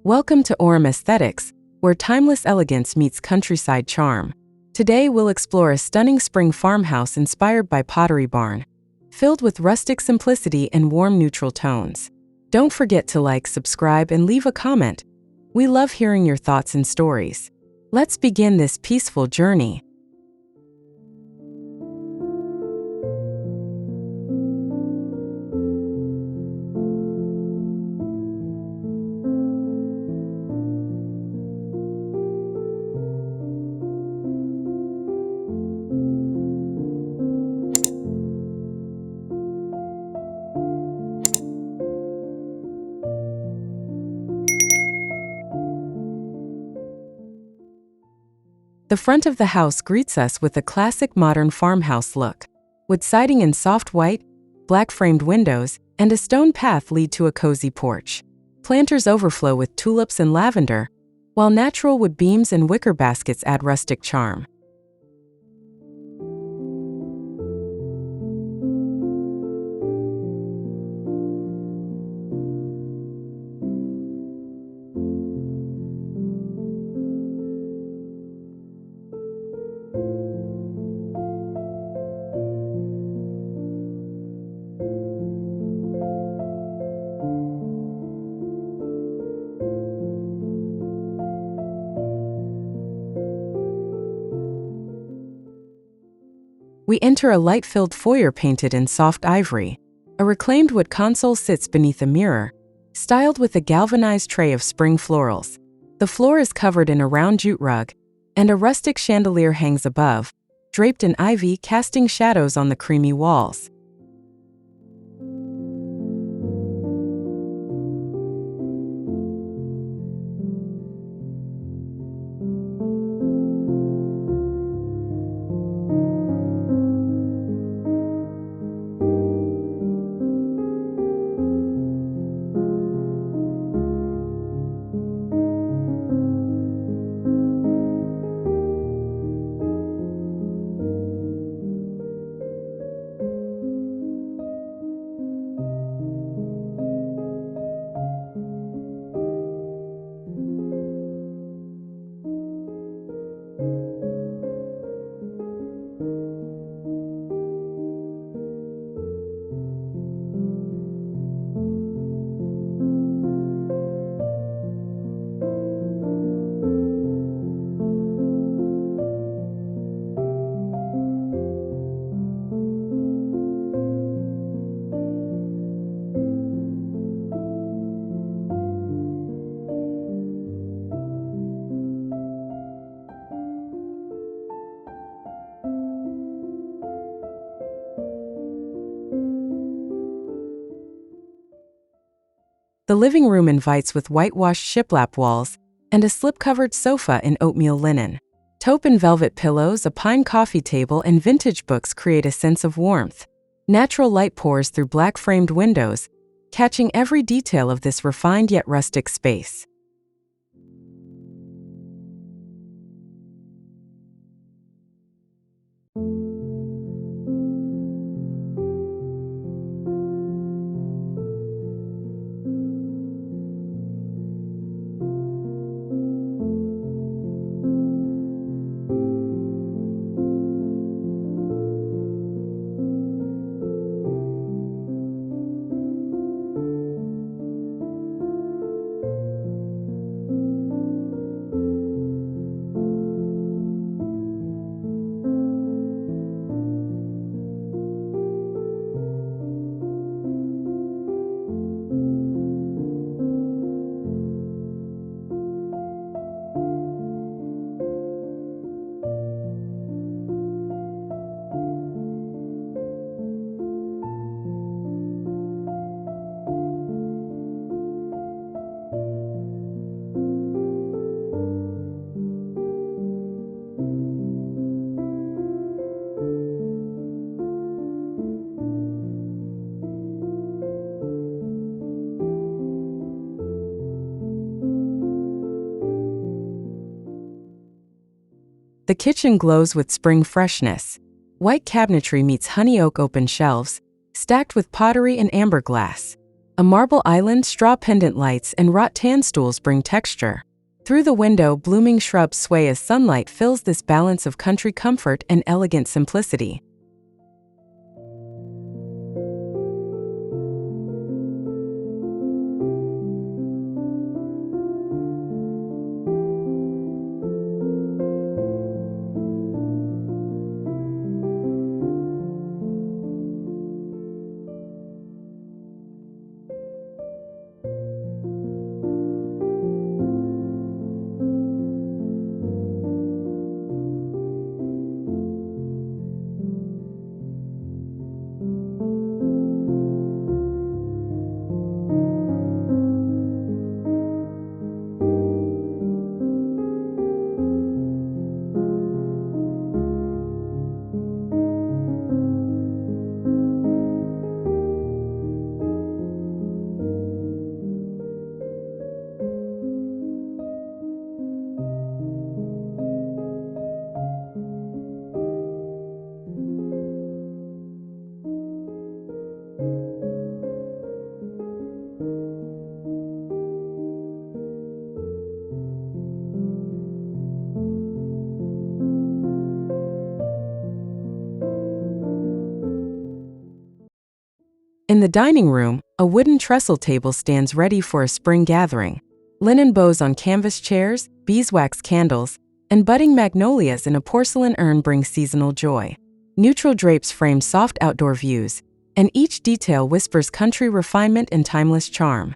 Welcome to Aurum Aesthetics, where timeless elegance meets countryside charm. Today we'll explore a stunning spring farmhouse inspired by Pottery Barn, filled with rustic simplicity and warm neutral tones. Don't forget to like, subscribe, and leave a comment. We love hearing your thoughts and stories. Let's begin this peaceful journey. The front of the house greets us with a classic modern farmhouse look. With siding in soft white, black-framed windows, and a stone path lead to a cozy porch. Planters overflow with tulips and lavender, while natural wood beams and wicker baskets add rustic charm. We enter a light-filled foyer painted in soft ivory. A reclaimed wood console sits beneath a mirror, styled with a galvanized tray of spring florals. The floor is covered in a round jute rug, and a rustic chandelier hangs above, draped in ivy, casting shadows on the creamy walls. The living room invites with whitewashed shiplap walls and a slipcovered sofa in oatmeal linen. Taupe and velvet pillows, a pine coffee table, and vintage books create a sense of warmth. Natural light pours through black-framed windows, catching every detail of this refined yet rustic space. The kitchen glows with spring freshness. White cabinetry meets honey oak open shelves, stacked with pottery and amber glass. A marble island, straw pendant lights, and wrought tan stools bring texture. Through the window, blooming shrubs sway as sunlight fills this balance of country comfort and elegant simplicity. In the dining room, a wooden trestle table stands ready for a spring gathering. Linen bows on canvas chairs, beeswax candles, and budding magnolias in a porcelain urn bring seasonal joy. Neutral drapes frame soft outdoor views, and each detail whispers country refinement and timeless charm.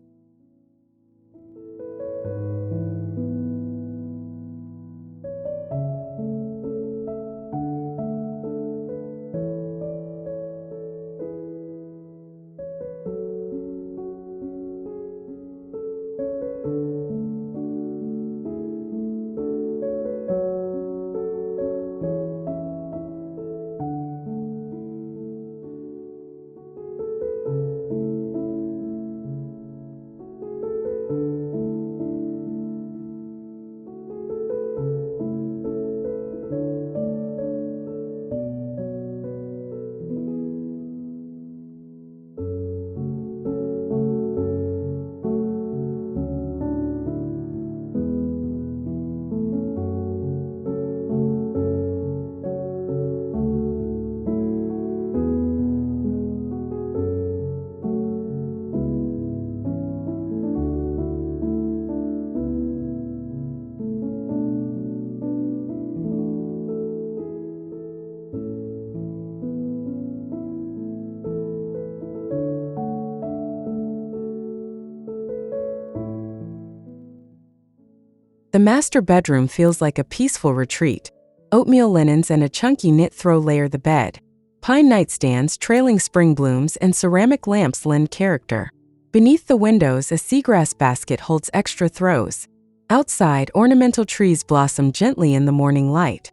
The master bedroom feels like a peaceful retreat. Oatmeal linens and a chunky knit throw layer the bed. Pine nightstands, trailing spring blooms, and ceramic lamps lend character. Beneath the windows, a seagrass basket holds extra throws. Outside, ornamental trees blossom gently in the morning light.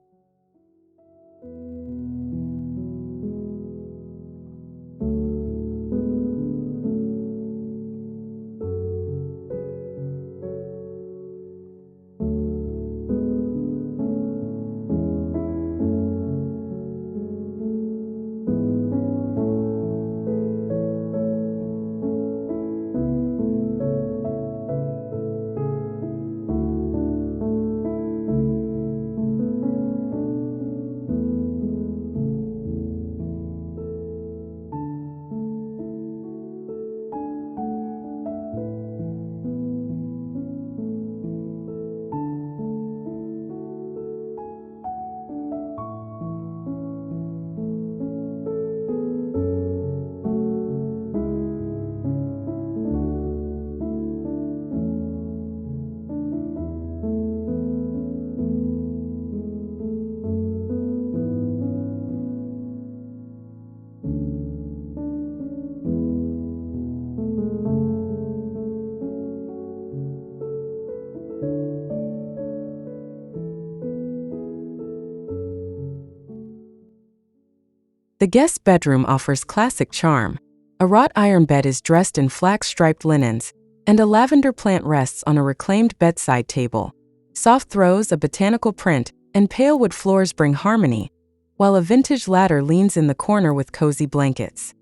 The guest bedroom offers classic charm. A wrought iron bed is dressed in flax-striped linens, and a lavender plant rests on a reclaimed bedside table. Soft throws, a botanical print, and pale wood floors bring harmony, while a vintage ladder leans in the corner with cozy blankets.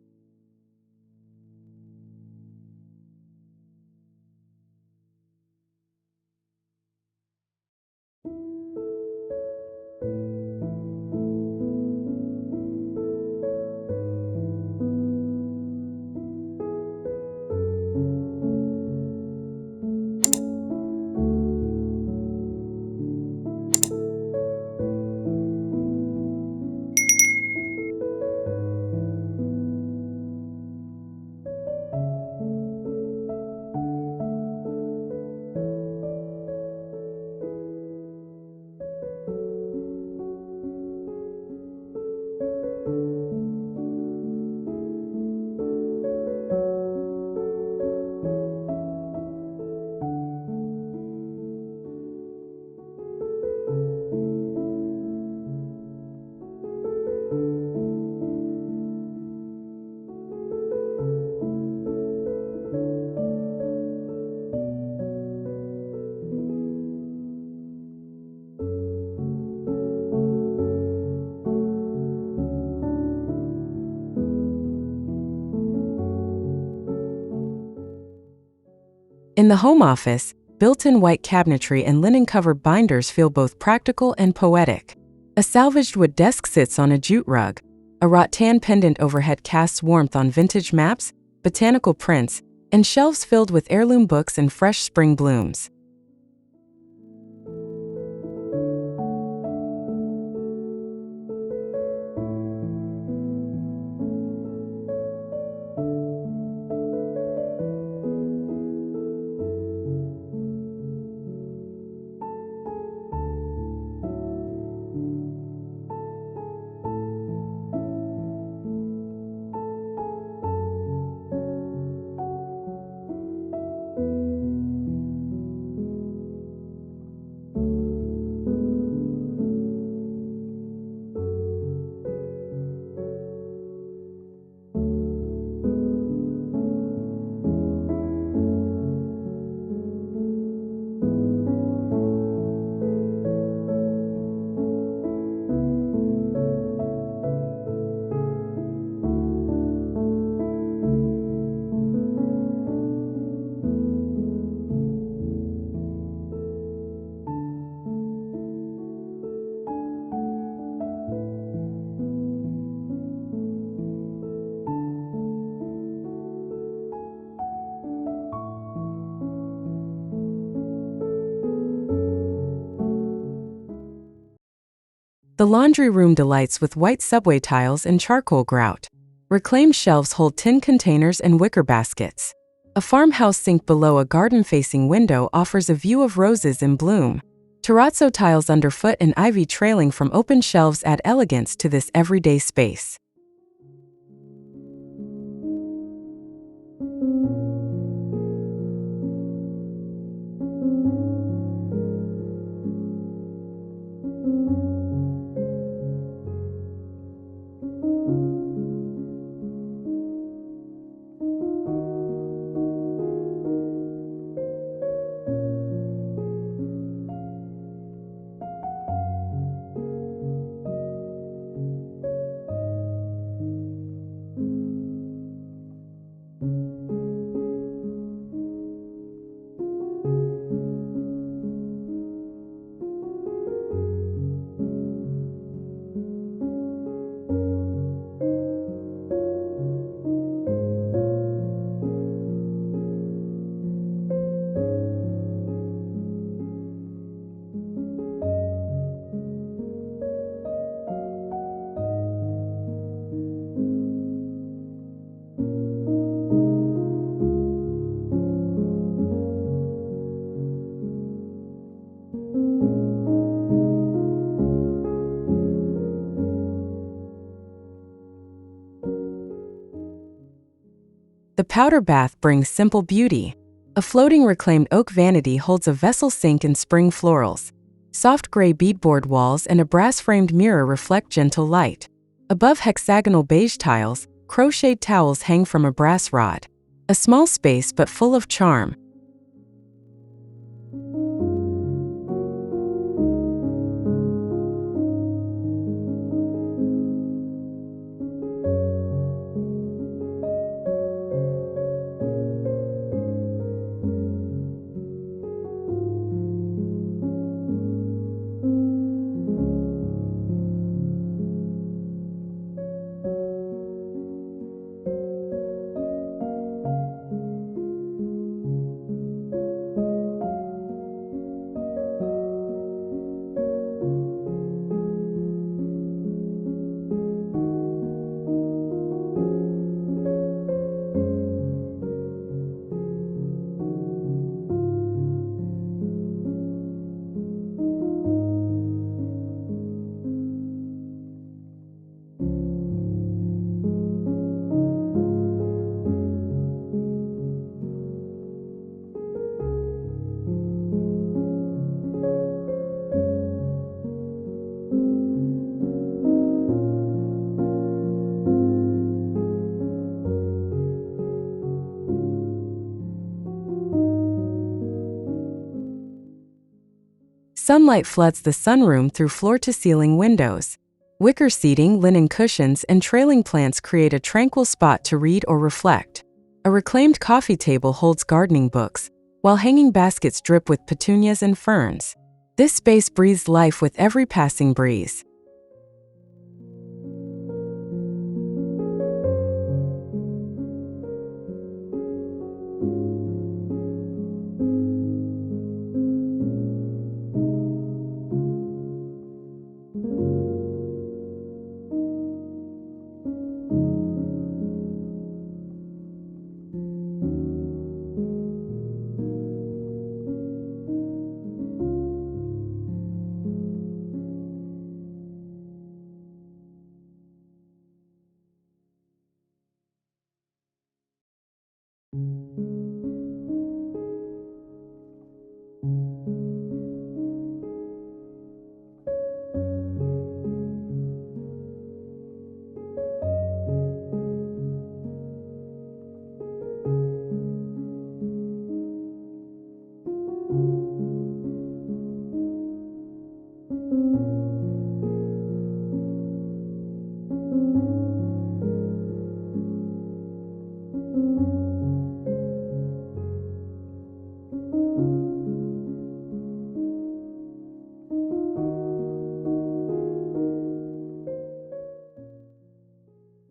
In the home office, built-in white cabinetry and linen-covered binders feel both practical and poetic. A salvaged wood desk sits on a jute rug. A rattan pendant overhead casts warmth on vintage maps, botanical prints, and shelves filled with heirloom books and fresh spring blooms. The laundry room delights with white subway tiles and charcoal grout. Reclaimed shelves hold tin containers and wicker baskets. A farmhouse sink below a garden-facing window offers a view of roses in bloom. Terrazzo tiles underfoot and ivy trailing from open shelves add elegance to this everyday space. The powder bath brings simple beauty. A floating reclaimed oak vanity holds a vessel sink and spring florals. Soft gray beadboard walls and a brass-framed mirror reflect gentle light. Above hexagonal beige tiles, crocheted towels hang from a brass rod. A small space but full of charm. Sunlight floods the sunroom through floor-to-ceiling windows. Wicker seating, linen cushions, and trailing plants create a tranquil spot to read or reflect. A reclaimed coffee table holds gardening books. while hanging baskets drip with petunias and ferns. This space breathes life with every passing breeze.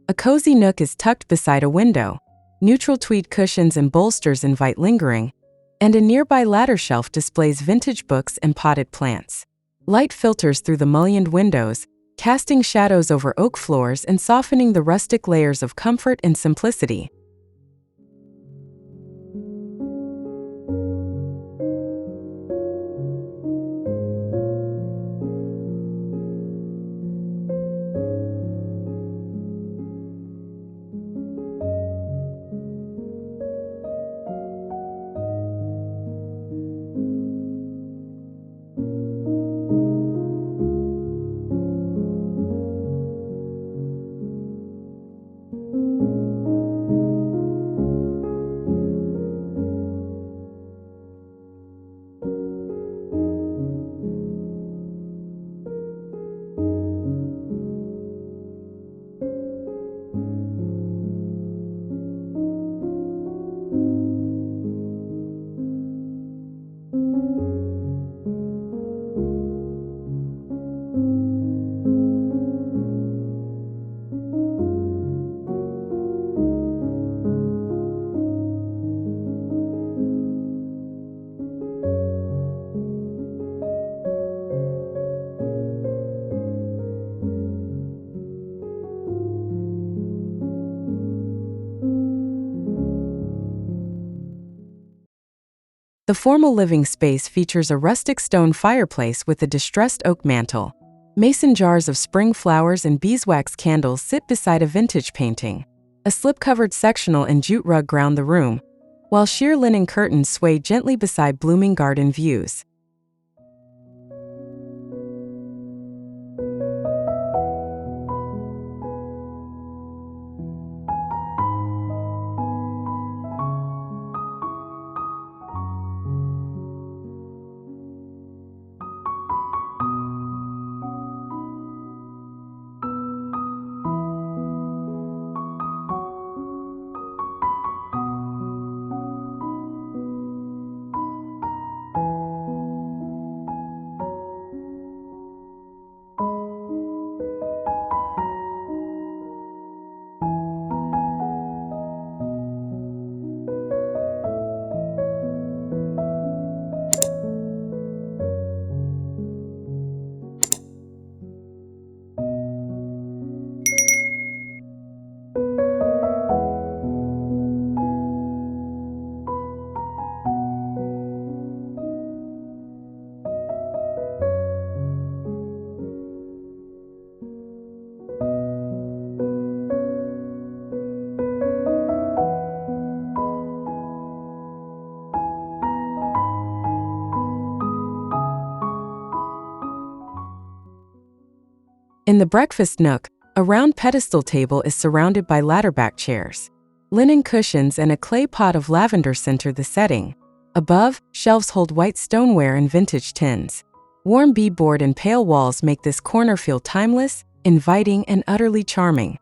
A cozy nook is tucked beside a window. Neutral tweed cushions and bolsters invite lingering, and a nearby ladder shelf displays vintage books and potted plants. Light filters through the mullioned windows, casting shadows over oak floors and softening the rustic layers of comfort and simplicity. The formal living space features a rustic stone fireplace with a distressed oak mantel. Mason jars of spring flowers and beeswax candles sit beside a vintage painting. A slip-covered sectional and jute rug ground the room, while sheer linen curtains sway gently beside blooming garden views. In the breakfast nook, a round pedestal table is surrounded by ladderback chairs. Linen cushions and a clay pot of lavender center the setting. Above, shelves hold white stoneware and vintage tins. Warm beadboard and pale walls make this corner feel timeless, inviting, and utterly charming.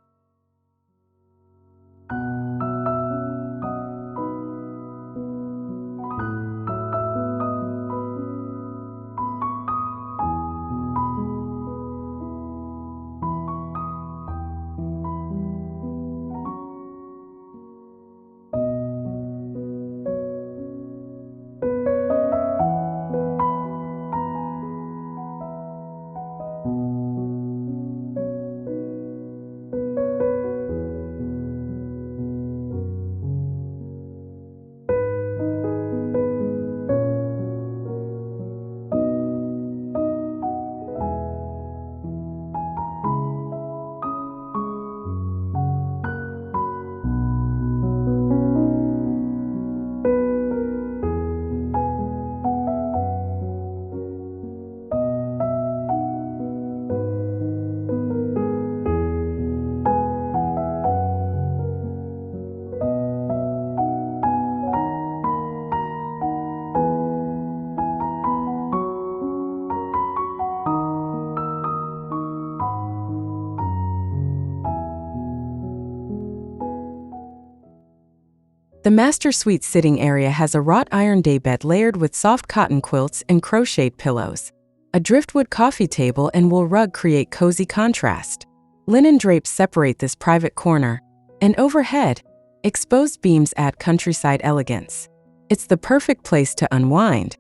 The master suite sitting area has a wrought iron daybed layered with soft cotton quilts and crocheted pillows. A driftwood coffee table and wool rug create cozy contrast. Linen drapes separate this private corner, and overhead, exposed beams add countryside elegance. It's the perfect place to unwind.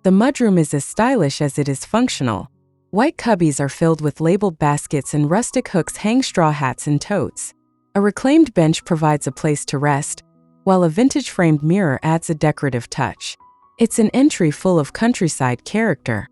The mudroom is as stylish as it is functional. White cubbies are filled with labeled baskets and rustic hooks hang straw hats and totes. A reclaimed bench provides a place to rest, while a vintage framed mirror adds a decorative touch. It's an entry full of countryside character.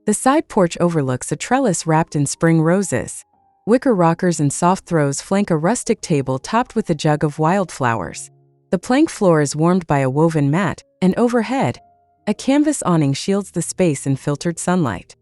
The side porch overlooks a trellis wrapped in spring roses. Wicker rockers and soft throws flank a rustic table topped with a jug of wildflowers. The plank floor is warmed by a woven mat, and overhead, a canvas awning shields the space in filtered sunlight.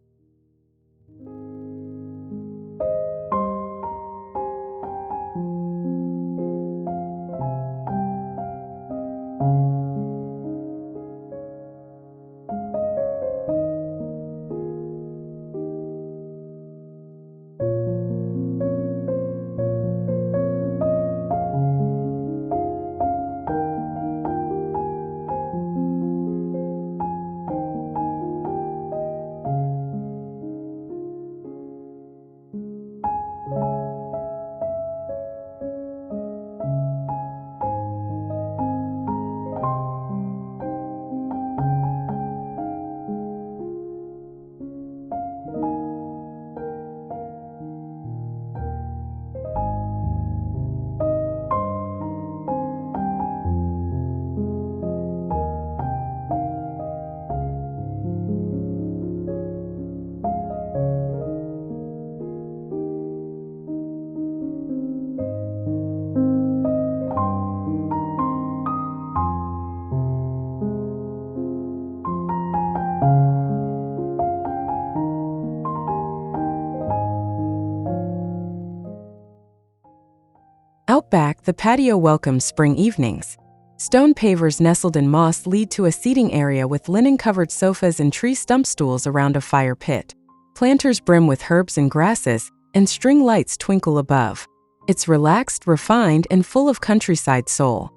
Out back, the patio welcomes spring evenings. Stone pavers nestled in moss lead to a seating area with linen-covered sofas and tree stump stools around a fire pit. Planters brim with herbs and grasses, and string lights twinkle above. It's relaxed, refined, and full of countryside soul.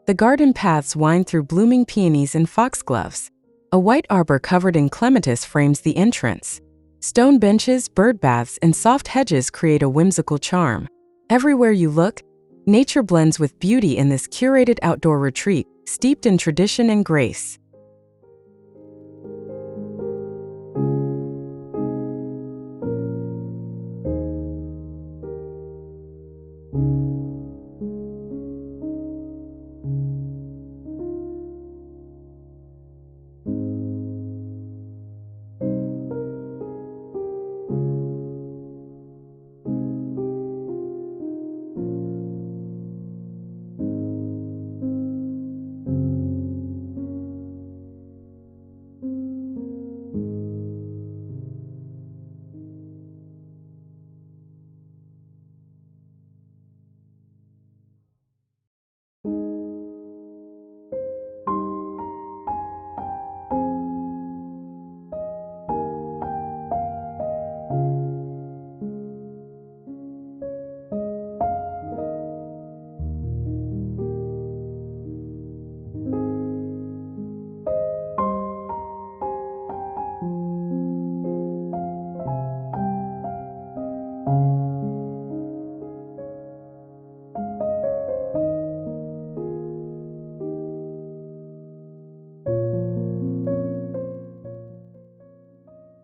The garden paths wind through blooming peonies and foxgloves. A white arbor covered in clematis frames the entrance. Stone benches, bird baths, and soft hedges create a whimsical charm. Everywhere you look, nature blends with beauty in this curated outdoor retreat, steeped in tradition and grace.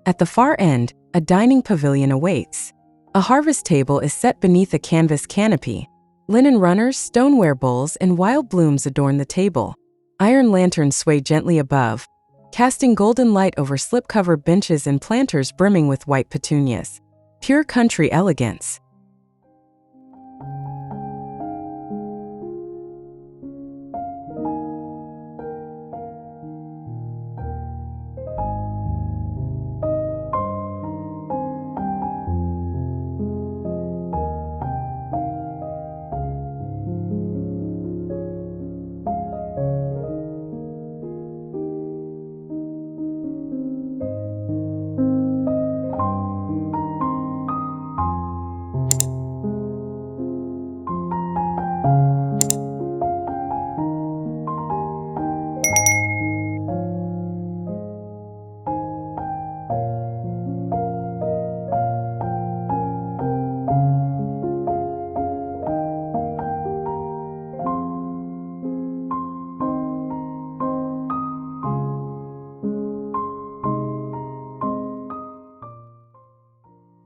At the far end, a dining pavilion awaits. A harvest table is set beneath a canvas canopy. Linen runners, stoneware bowls, and wild blooms adorn the table. Iron lanterns sway gently above, casting golden light over slip-covered benches and planters brimming with white petunias. Pure country elegance.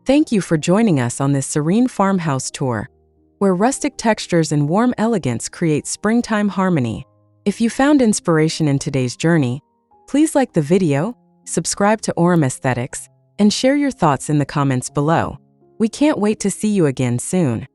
Thank you for joining us on this serene farmhouse tour, where rustic textures and warm elegance create springtime harmony. If you found inspiration in today's journey, please like the video, subscribe to Aurum Aesthetics, and share your thoughts in the comments below. We can't wait to see you again soon.